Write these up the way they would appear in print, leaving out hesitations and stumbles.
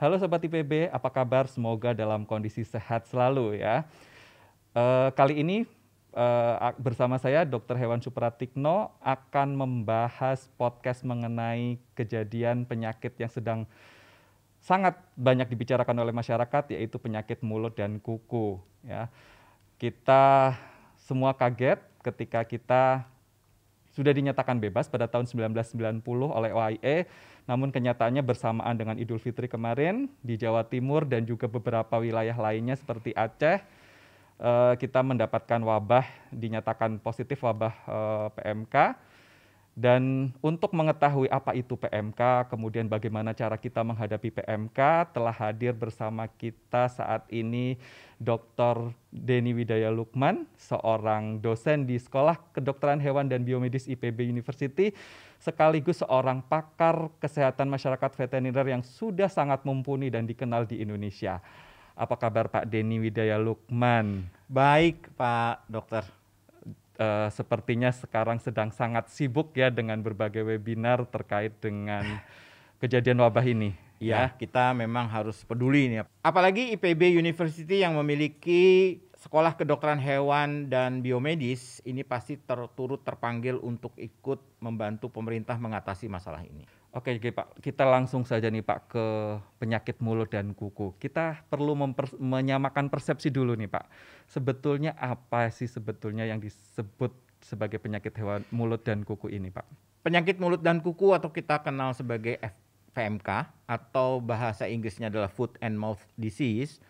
Halo Sobat IPB, apa kabar? Semoga dalam kondisi sehat selalu ya. Kali ini bersama saya Dr. Hewan Supratikno akan membahas podcast mengenai kejadian penyakit yang sedang sangat banyak dibicarakan oleh masyarakat, yaitu penyakit mulut dan kuku ya. Kita semua kaget ketika kita sudah dinyatakan bebas pada tahun 1990 oleh OIE, namun kenyataannya bersamaan dengan Idul Fitri kemarin di Jawa Timur dan juga beberapa wilayah lainnya seperti Aceh, kita mendapatkan wabah, dinyatakan positif wabah PMK. Dan untuk mengetahui apa itu PMK, kemudian bagaimana cara kita menghadapi PMK, telah hadir bersama kita saat ini Dr. Denny Widaya Lukman, seorang dosen di Sekolah Kedokteran Hewan dan Biomedis IPB University, sekaligus seorang pakar kesehatan masyarakat veteriner yang sudah sangat mumpuni dan dikenal di Indonesia. Apa kabar Pak Denny Widaya Lukman? Baik Pak Dokter. Sepertinya sekarang sedang sangat sibuk ya dengan berbagai webinar terkait dengan kejadian wabah ini. Ya, kita memang harus peduli nih. Apalagi IPB University yang memiliki Sekolah Kedokteran Hewan dan Biomedis ini pasti turut terpanggil untuk ikut membantu pemerintah mengatasi masalah ini. Oke Pak, kita langsung saja nih Pak ke penyakit mulut dan kuku. Kita perlu menyamakan persepsi dulu nih Pak. Sebetulnya apa sih sebetulnya yang disebut sebagai penyakit hewan mulut dan kuku ini Pak? Penyakit mulut dan kuku atau kita kenal sebagai PMK atau bahasa Inggrisnya adalah Foot and Mouth Disease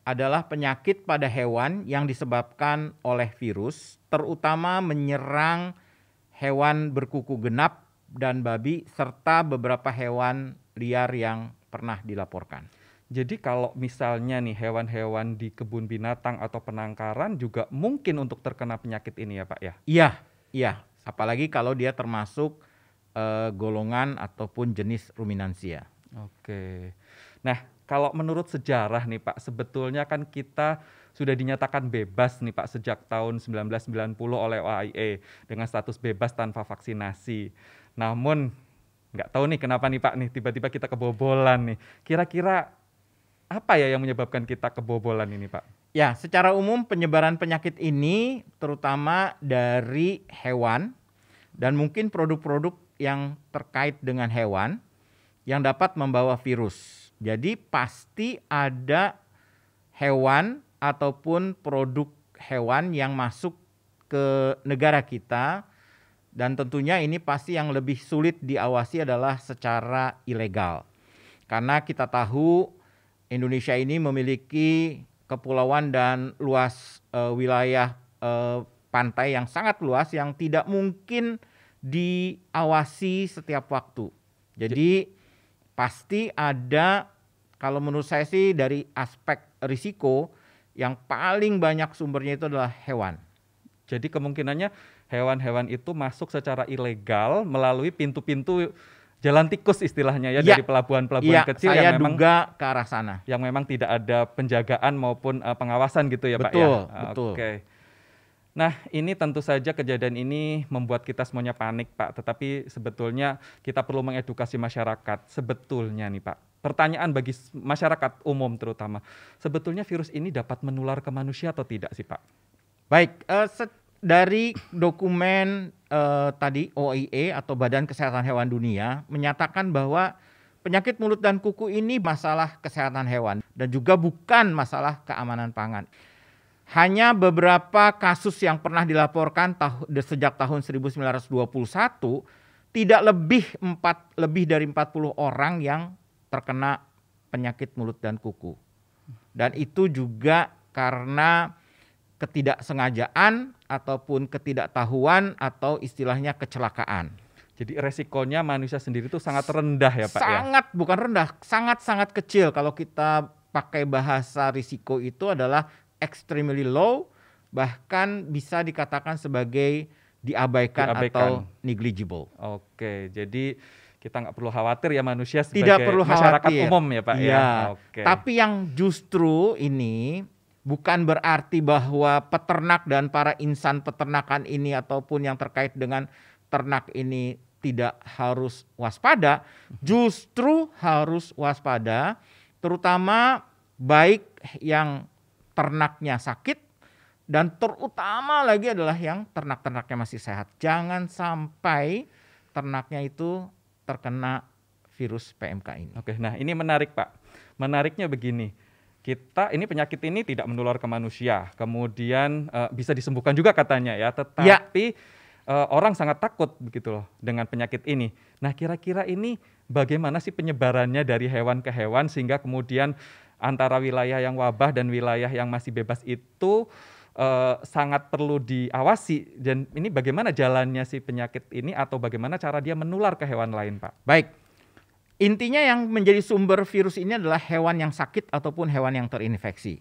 adalah penyakit pada hewan yang disebabkan oleh virus, terutama menyerang hewan berkuku genap dan babi serta beberapa hewan liar yang pernah dilaporkan. Jadi kalau misalnya nih hewan-hewan di kebun binatang atau penangkaran juga mungkin untuk terkena penyakit ini ya Pak ya? Iya. Apalagi kalau dia termasuk golongan ataupun jenis ruminansia. Oke. Nah, kalau menurut sejarah nih Pak, sebetulnya kan kita sudah dinyatakan bebas nih Pak sejak tahun 1990 oleh OIE dengan status bebas tanpa vaksinasi. Namun nggak tahu nih kenapa nih Pak nih tiba-tiba kita kebobolan nih. Kira-kira apa ya yang menyebabkan kita kebobolan ini Pak? Ya, secara umum penyebaran penyakit ini terutama dari hewan dan mungkin produk-produk yang terkait dengan hewan yang dapat membawa virus. Jadi pasti ada hewan ataupun produk hewan yang masuk ke negara kita. Dan tentunya ini pasti yang lebih sulit diawasi adalah secara ilegal. Karena kita tahu Indonesia ini memiliki kepulauan dan luas wilayah pantai yang sangat luas yang tidak mungkin diawasi setiap waktu. Jadi pasti ada, kalau menurut saya sih dari aspek risiko yang paling banyak sumbernya itu adalah hewan. Jadi kemungkinannya hewan-hewan itu masuk secara ilegal melalui pintu-pintu jalan tikus istilahnya ya, dari pelabuhan-pelabuhan kecil yang memang duga ke arah sana. Yang memang tidak ada penjagaan maupun pengawasan gitu ya Pak ya. Betul. Oke. Nah, ini tentu saja kejadian ini membuat kita semuanya panik Pak, tetapi sebetulnya kita perlu mengedukasi masyarakat. Sebetulnya nih Pak, pertanyaan bagi masyarakat umum terutama, sebetulnya virus ini dapat menular ke manusia atau tidak sih Pak? Baik, dari dokumen tadi OIE atau Badan Kesehatan Hewan Dunia menyatakan bahwa penyakit mulut dan kuku ini masalah kesehatan hewan dan juga bukan masalah keamanan pangan. Hanya beberapa kasus yang pernah dilaporkan sejak tahun 1921 tidak lebih dari 40 orang yang terkena penyakit mulut dan kuku. Dan itu juga karena ketidaksengajaan ataupun ketidaktahuan atau istilahnya kecelakaan. Jadi resikonya manusia sendiri itu sangat rendah ya Pak ya? Bukan rendah, sangat kecil. Kalau kita pakai bahasa risiko itu adalah extremely low, bahkan bisa dikatakan sebagai diabaikan. Atau negligible. Oke, jadi kita nggak perlu khawatir ya manusia sebagai masyarakat umum ya Pak ya? Oke. Tapi yang justru ini bukan berarti bahwa peternak dan para insan peternakan ini ataupun yang terkait dengan ternak ini tidak harus waspada, justru harus waspada, terutama baik yang ternaknya sakit dan terutama lagi adalah yang ternak-ternaknya masih sehat. Jangan sampai ternaknya itu terkena virus PMK ini. Oke, nah ini menarik Pak. Menariknya begini, ini penyakit ini tidak menular ke manusia, kemudian bisa disembuhkan juga katanya ya, tetapi orang sangat takut begitu loh dengan penyakit ini. Nah kira-kira ini bagaimana sih penyebarannya dari hewan ke hewan sehingga kemudian antara wilayah yang wabah dan wilayah yang masih bebas itu sangat perlu diawasi, dan ini bagaimana jalannya si penyakit ini atau bagaimana cara dia menular ke hewan lain Pak? Baik. Intinya yang menjadi sumber virus ini adalah hewan yang sakit ataupun hewan yang terinfeksi.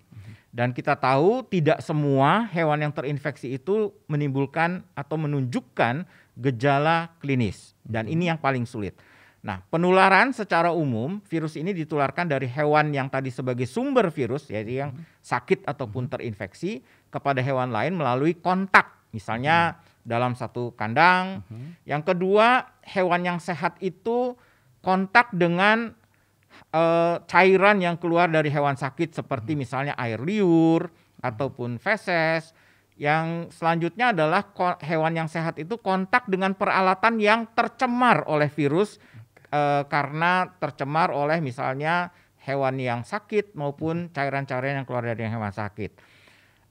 Dan kita tahu tidak semua hewan yang terinfeksi itu menimbulkan atau menunjukkan gejala klinis. Dan ini yang paling sulit. Nah, penularan secara umum virus ini ditularkan dari hewan yang tadi sebagai sumber virus, yaitu yang sakit ataupun terinfeksi, kepada hewan lain melalui kontak. Misalnya dalam satu kandang. Yang kedua, hewan yang sehat itu kontak dengan cairan yang keluar dari hewan sakit seperti misalnya air liur ataupun feses. Yang selanjutnya adalah hewan yang sehat itu kontak dengan peralatan yang tercemar oleh virus karena tercemar oleh misalnya hewan yang sakit maupun cairan-cairan yang keluar dari hewan sakit.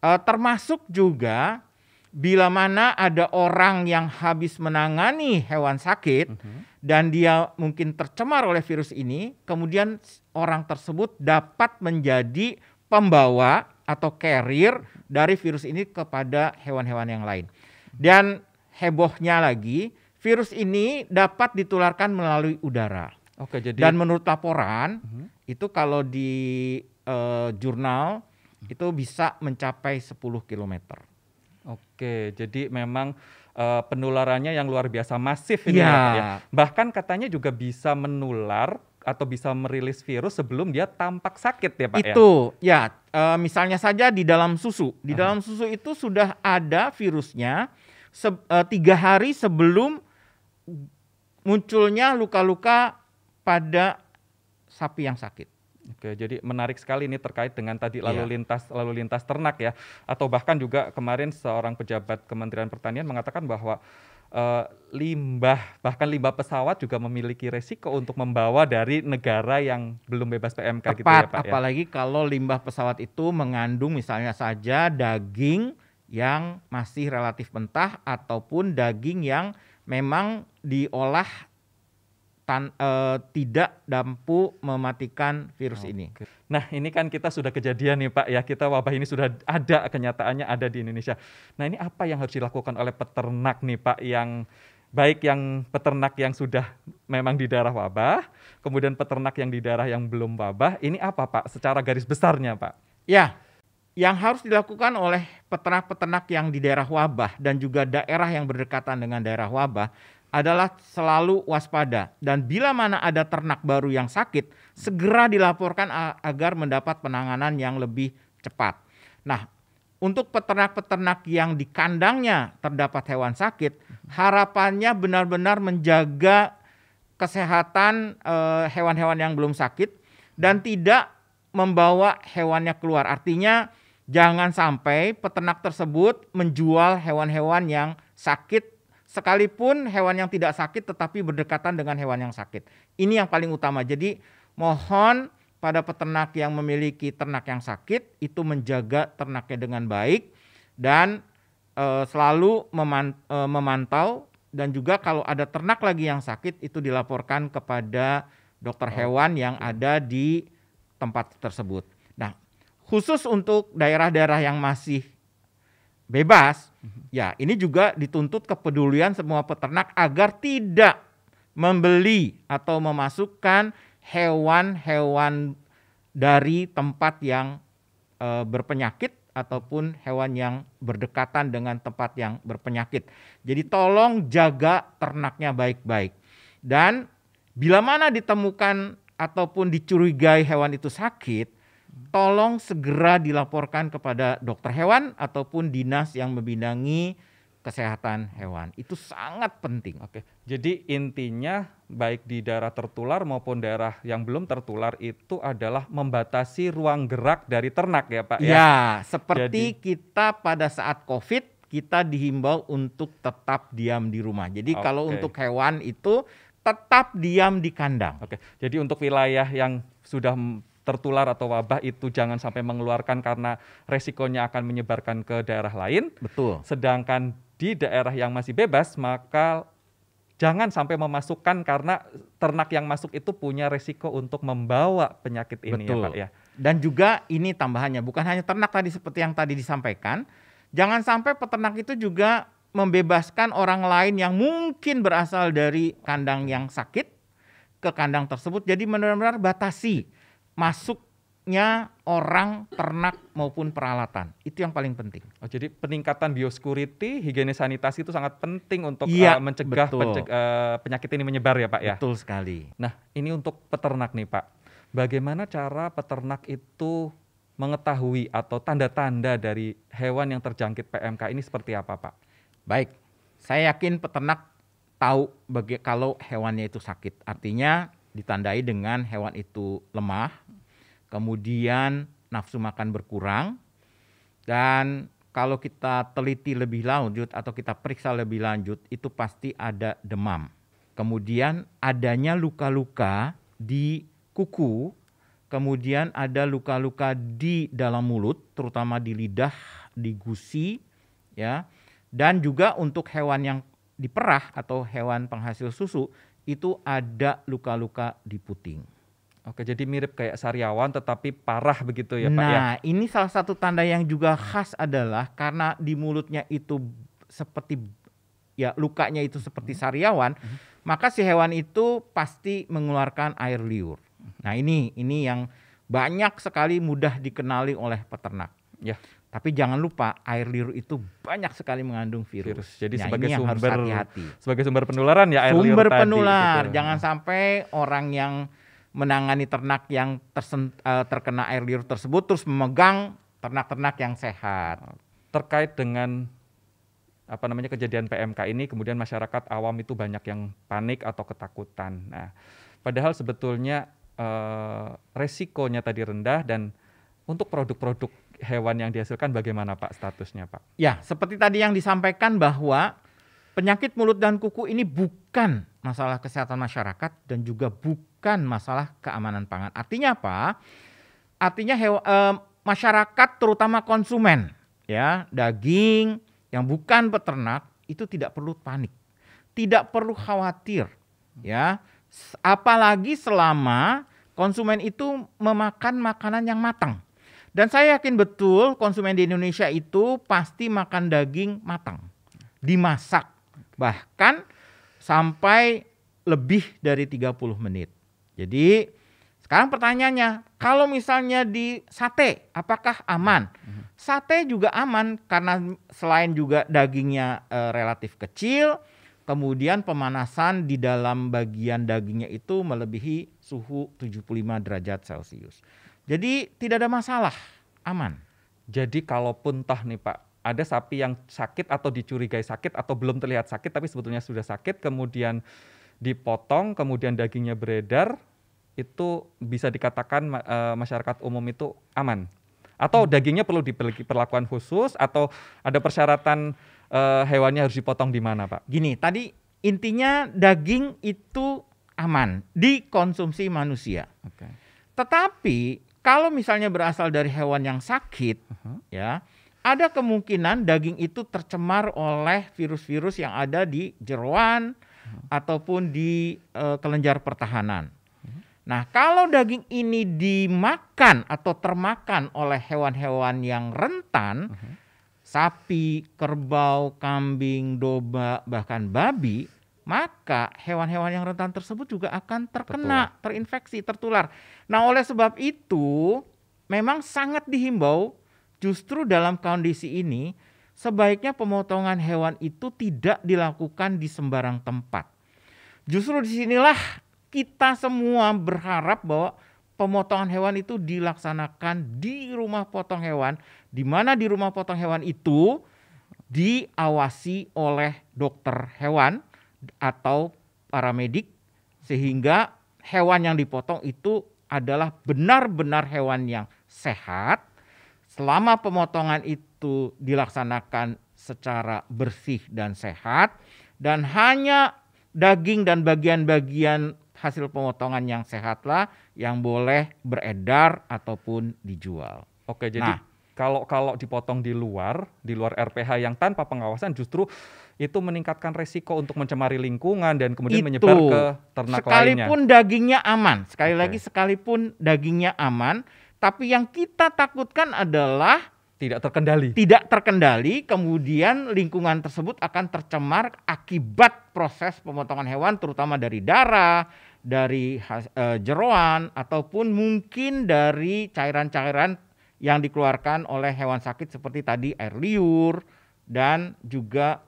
Termasuk juga bila mana ada orang yang habis menangani hewan sakit dan dia mungkin tercemar oleh virus ini, kemudian orang tersebut dapat menjadi pembawa atau carrier dari virus ini kepada hewan-hewan yang lain. Dan hebohnya lagi, virus ini dapat ditularkan melalui udara. Oke, jadi dan menurut laporan itu kalau di jurnal itu bisa mencapai 10 kilometer. Oke, jadi memang penularannya yang luar biasa masif ini Ya. ya, Pak ya. Bahkan katanya juga bisa menular atau bisa merilis virus sebelum dia tampak sakit ya Pak ya? Itu ya, misalnya saja di dalam susu. Di dalam susu itu sudah ada virusnya 3 hari sebelum munculnya luka-luka pada sapi yang sakit. Oke, jadi menarik sekali ini terkait dengan tadi lalu lintas ternak ya, atau bahkan juga kemarin seorang pejabat Kementerian Pertanian mengatakan bahwa bahkan limbah pesawat juga memiliki resiko untuk membawa dari negara yang belum bebas PMK. Tepat, gitu ya Pak ya. apalagi kalau limbah pesawat itu mengandung misalnya saja daging yang masih relatif mentah ataupun daging yang memang diolah tidak mampu mematikan virus ini. Nah ini kan kita sudah kejadian nih Pak ya, kita wabah ini sudah ada, kenyataannya ada di Indonesia. Nah ini apa yang harus dilakukan oleh peternak nih Pak, yang baik yang peternak yang sudah memang di daerah wabah, kemudian peternak yang di daerah yang belum wabah, ini apa Pak secara garis besarnya Pak? Ya, yang harus dilakukan oleh peternak-peternak yang di daerah wabah dan juga daerah yang berdekatan dengan daerah wabah adalah selalu waspada, dan bila mana ada ternak baru yang sakit, segera dilaporkan agar mendapat penanganan yang lebih cepat. Nah, untuk peternak-peternak yang di kandangnya terdapat hewan sakit, harapannya benar-benar menjaga kesehatan hewan-hewan yang belum sakit dan tidak membawa hewannya keluar. Artinya jangan sampai peternak tersebut menjual hewan-hewan yang sakit, sekalipun hewan yang tidak sakit tetapi berdekatan dengan hewan yang sakit. Ini yang paling utama. Jadi mohon pada peternak yang memiliki ternak yang sakit itu menjaga ternaknya dengan baik dan selalu memantau, dan juga kalau ada ternak lagi yang sakit itu dilaporkan kepada dokter hewan yang ada di tempat tersebut. Nah, khusus untuk daerah-daerah yang masih bebas, ya ini juga dituntut kepedulian semua peternak agar tidak membeli atau memasukkan hewan-hewan dari tempat yang berpenyakit ataupun hewan yang berdekatan dengan tempat yang berpenyakit. Jadi tolong jaga ternaknya baik-baik. Dan bila mana ditemukan ataupun dicurigai hewan itu sakit, tolong segera dilaporkan kepada dokter hewan ataupun dinas yang membidangi kesehatan hewan. Itu sangat penting. Oke, jadi intinya baik di daerah tertular maupun daerah yang belum tertular itu adalah membatasi ruang gerak dari ternak ya Pak ya? Ya, seperti kita pada saat COVID, kita dihimbau untuk tetap diam di rumah. Jadi kalau Oke. untuk hewan itu tetap diam di kandang. Oke, jadi untuk wilayah yang sudah tertular atau wabah itu jangan sampai mengeluarkan karena resikonya akan menyebarkan ke daerah lain. Betul. Sedangkan di daerah yang masih bebas maka jangan sampai memasukkan karena ternak yang masuk itu punya resiko untuk membawa penyakit ini. Betul. Ya Pak ya. Dan juga ini tambahannya, bukan hanya ternak tadi seperti yang tadi disampaikan, jangan sampai peternak itu juga membebaskan orang lain yang mungkin berasal dari kandang yang sakit ke kandang tersebut. Jadi benar-benar batasi masuknya orang, ternak maupun peralatan. Itu yang paling penting. Oh, jadi peningkatan biosecurity, higienis sanitasi itu sangat penting untuk Iya, mencegah betul. penyakit ini menyebar ya Pak ya. Betul sekali. Nah, ini untuk peternak nih Pak. Bagaimana cara peternak itu mengetahui atau tanda-tanda dari hewan yang terjangkit PMK ini seperti apa Pak? Baik, saya yakin peternak tahu kalau hewannya itu sakit. Artinya ditandai dengan hewan itu lemah, kemudian nafsu makan berkurang, dan kalau kita teliti lebih lanjut atau kita periksa lebih lanjut, itu pasti ada demam. Kemudian adanya luka-luka di kuku, kemudian ada luka-luka di dalam mulut, terutama di lidah, di gusi, ya. Dan juga untuk hewan yang diperah atau hewan penghasil susu, itu ada luka-luka di puting. Oke, jadi mirip kayak sariawan tetapi parah begitu ya Pak ya? Nah, ini salah satu tanda yang juga khas adalah karena di mulutnya itu seperti, ya lukanya itu seperti sariawan, maka si hewan itu pasti mengeluarkan air liur. Nah ini yang banyak sekali mudah dikenali oleh peternak. Ya. Tapi jangan lupa air liur itu banyak sekali mengandung virus. Jadi Nah, sebagai ini yang harus sumber hati-hati. sebagai sumber penularan ya air liur Sumber tadi, penular. gitu. Jangan sampai orang yang menangani ternak yang terkena air liur tersebut terus memegang ternak-ternak yang sehat. Terkait dengan kejadian PMK ini, kemudian masyarakat awam itu banyak yang panik atau ketakutan. Nah, padahal sebetulnya resikonya tadi rendah, dan untuk produk-produk hewan yang dihasilkan bagaimana Pak statusnya Pak? Ya, seperti tadi yang disampaikan bahwa penyakit mulut dan kuku ini bukan masalah kesehatan masyarakat dan juga bukan masalah keamanan pangan. Artinya apa? Artinya masyarakat terutama konsumen ya daging yang bukan peternak itu tidak perlu panik, tidak perlu khawatir ya. Apalagi selama konsumen itu memakan makanan yang matang. Dan saya yakin betul konsumen di Indonesia itu pasti makan daging matang, dimasak, bahkan sampai lebih dari 30 menit. Jadi sekarang pertanyaannya, kalau misalnya di sate, apakah aman? Sate juga aman karena selain juga dagingnya relatif kecil, kemudian pemanasan di dalam bagian dagingnya itu melebihi suhu 75 derajat Celcius. Jadi tidak ada masalah, aman. Jadi kalaupun toh nih Pak, ada sapi yang sakit atau dicurigai sakit atau belum terlihat sakit tapi sebetulnya sudah sakit, kemudian dipotong, kemudian dagingnya beredar, itu bisa dikatakan masyarakat umum itu aman? Atau dagingnya perlu diperlakukan khusus atau ada persyaratan hewannya harus dipotong di mana Pak? Gini, tadi intinya daging itu aman dikonsumsi manusia. Okay. Tetapi kalau misalnya berasal dari hewan yang sakit, ya, ada kemungkinan daging itu tercemar oleh virus-virus yang ada di jeroan ataupun di kelenjar pertahanan. Nah, kalau daging ini dimakan atau termakan oleh hewan-hewan yang rentan, sapi, kerbau, kambing, domba, bahkan babi, maka hewan-hewan yang rentan tersebut juga akan terkena, terinfeksi, tertular. Nah, oleh sebab itu memang sangat dihimbau justru dalam kondisi ini sebaiknya pemotongan hewan itu tidak dilakukan di sembarang tempat. Justru disinilah kita semua berharap bahwa pemotongan hewan itu dilaksanakan di rumah potong hewan, di mana di rumah potong hewan itu diawasi oleh dokter hewan atau paramedik, sehingga hewan yang dipotong itu adalah benar-benar hewan yang sehat. Selama pemotongan itu dilaksanakan secara bersih dan sehat, dan hanya daging dan bagian-bagian hasil pemotongan yang sehatlah yang boleh beredar ataupun dijual. Oke, jadi kalau dipotong di luar RPH yang tanpa pengawasan, justru itu meningkatkan resiko untuk mencemari lingkungan dan kemudian menyebar ke ternak lainnya. Sekalipun dagingnya aman, sekali lagi sekalipun dagingnya aman, tapi yang kita takutkan adalah tidak terkendali, kemudian lingkungan tersebut akan tercemar akibat proses pemotongan hewan, terutama dari darah, dari jeroan, ataupun mungkin dari cairan-cairan yang dikeluarkan oleh hewan sakit seperti tadi air liur dan juga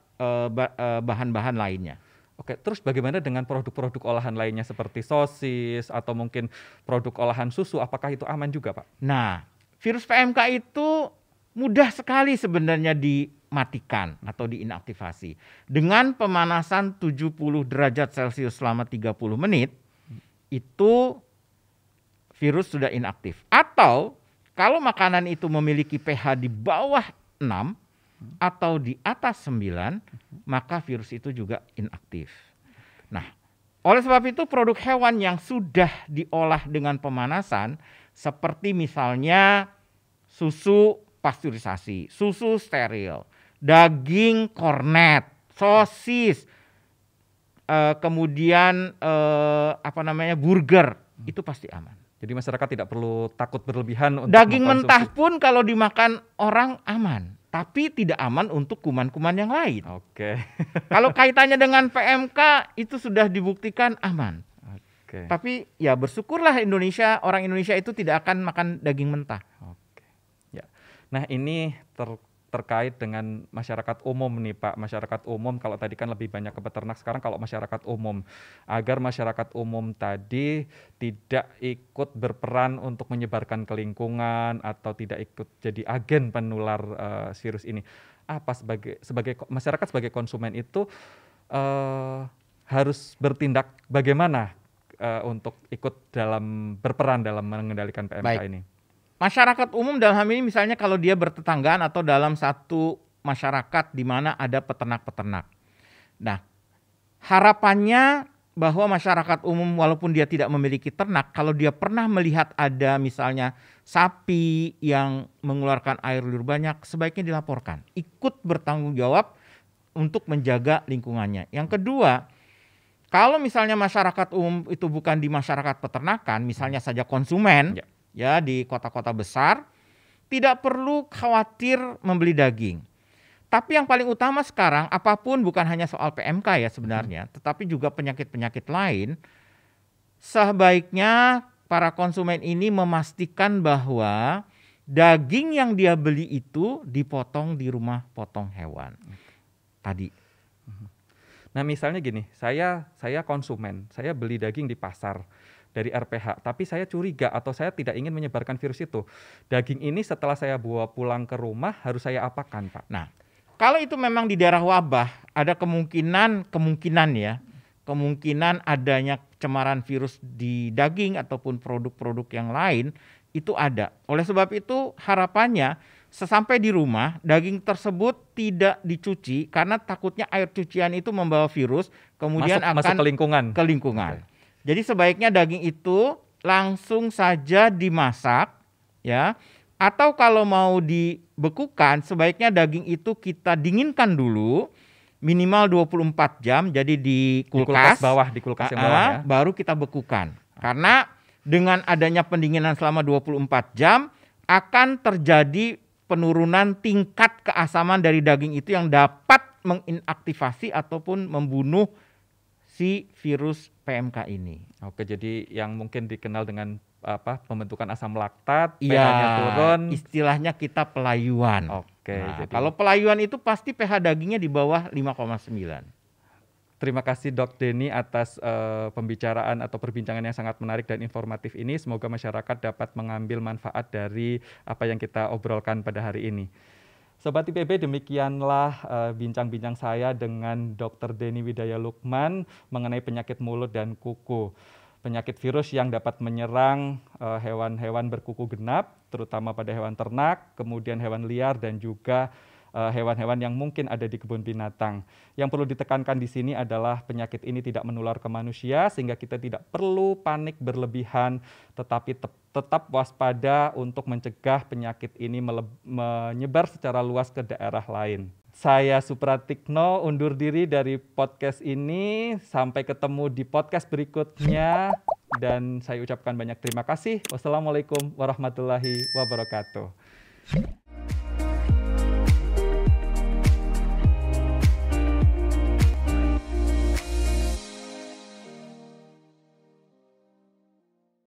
bahan-bahan lainnya. Oke, terus bagaimana dengan produk-produk olahan lainnya seperti sosis atau mungkin produk olahan susu, apakah itu aman juga, Pak? Nah, virus PMK itu mudah sekali sebenarnya dimatikan atau diinaktivasi. Dengan pemanasan 70 derajat Celcius selama 30 menit, itu virus sudah inaktif. Atau kalau makanan itu memiliki pH di bawah 6 atau di atas 9, maka virus itu juga inaktif. Nah, oleh sebab itu produk hewan yang sudah diolah dengan pemanasan seperti misalnya susu pasteurisasi, susu steril, daging kornet, sosis, kemudian burger, itu pasti aman. Jadi masyarakat tidak perlu takut berlebihan untuk daging mentah pun kalau dimakan orang aman, tapi tidak aman untuk kuman-kuman yang lain. Oke. Kalau kaitannya dengan PMK itu sudah dibuktikan aman. Oke. Tapi ya bersyukurlah orang Indonesia itu tidak akan makan daging mentah. Oke. Ya. Nah, ini terkait dengan masyarakat umum nih, Pak. Masyarakat umum, kalau tadi kan lebih banyak ke peternak, sekarang kalau masyarakat umum, agar masyarakat umum tadi tidak ikut berperan untuk menyebarkan ke lingkungan atau tidak ikut jadi agen penular virus ini. Apa sebagai masyarakat, sebagai konsumen itu harus bertindak bagaimana untuk ikut berperan dalam mengendalikan PMK ini? Masyarakat umum dalam hal ini misalnya kalau dia bertetanggaan atau dalam satu masyarakat di mana ada peternak-peternak. Nah, harapannya bahwa masyarakat umum walaupun dia tidak memiliki ternak, kalau dia pernah melihat ada misalnya sapi yang mengeluarkan air liur banyak, sebaiknya dilaporkan. Ikut bertanggung jawab untuk menjaga lingkungannya. Yang kedua, kalau misalnya masyarakat umum itu bukan di masyarakat peternakan, misalnya saja konsumen, ya di kota-kota besar, tidak perlu khawatir membeli daging. Tapi yang paling utama sekarang, apapun bukan hanya soal PMK ya sebenarnya, tetapi juga penyakit-penyakit lain, sebaiknya para konsumen ini memastikan bahwa daging yang dia beli itu dipotong di rumah potong hewan tadi. Nah, misalnya gini, saya konsumen, saya beli daging di pasar dari RPH, tapi saya curiga atau saya tidak ingin menyebarkan virus itu. Daging ini setelah saya bawa pulang ke rumah harus saya apakan, Pak? Nah, kalau itu memang di daerah wabah, ada kemungkinan adanya cemaran virus di daging ataupun produk-produk yang lain, itu ada. Oleh sebab itu harapannya sesampai di rumah daging tersebut tidak dicuci karena takutnya air cucian itu membawa virus, kemudian masuk ke lingkungan. Okay. Jadi sebaiknya daging itu langsung saja dimasak, ya. Atau kalau mau dibekukan, sebaiknya daging itu kita dinginkan dulu minimal 24 jam. Jadi di kulkas yang bawah ya. Baru kita bekukan. Karena dengan adanya pendinginan selama 24 jam akan terjadi penurunan tingkat keasaman dari daging itu yang dapat menginaktivasi ataupun membunuh si virus PMK ini. Oke, jadi yang mungkin dikenal dengan pembentukan asam laktat, pH-nya turun. Istilahnya kita pelayuan. Oke. Jadi kalau pelayuan itu pasti pH dagingnya di bawah 5,9. Terima kasih Dok Denny atas pembicaraan atau perbincangan yang sangat menarik dan informatif ini. Semoga masyarakat dapat mengambil manfaat dari apa yang kita obrolkan pada hari ini. Sobat IPB, demikianlah bincang-bincang saya dengan Dr. Denny Widaya Lukman mengenai penyakit mulut dan kuku. Penyakit virus yang dapat menyerang hewan-hewan berkuku genap, terutama pada hewan ternak, kemudian hewan liar dan juga hewan-hewan yang mungkin ada di kebun binatang. Yang perlu ditekankan di sini adalah penyakit ini tidak menular ke manusia sehingga kita tidak perlu panik berlebihan, tetapi tetap waspada untuk mencegah penyakit ini menyebar secara luas ke daerah lain. Saya Supratikno undur diri dari podcast ini. Sampai ketemu di podcast berikutnya dan saya ucapkan banyak terima kasih. Wassalamualaikum warahmatullahi wabarakatuh.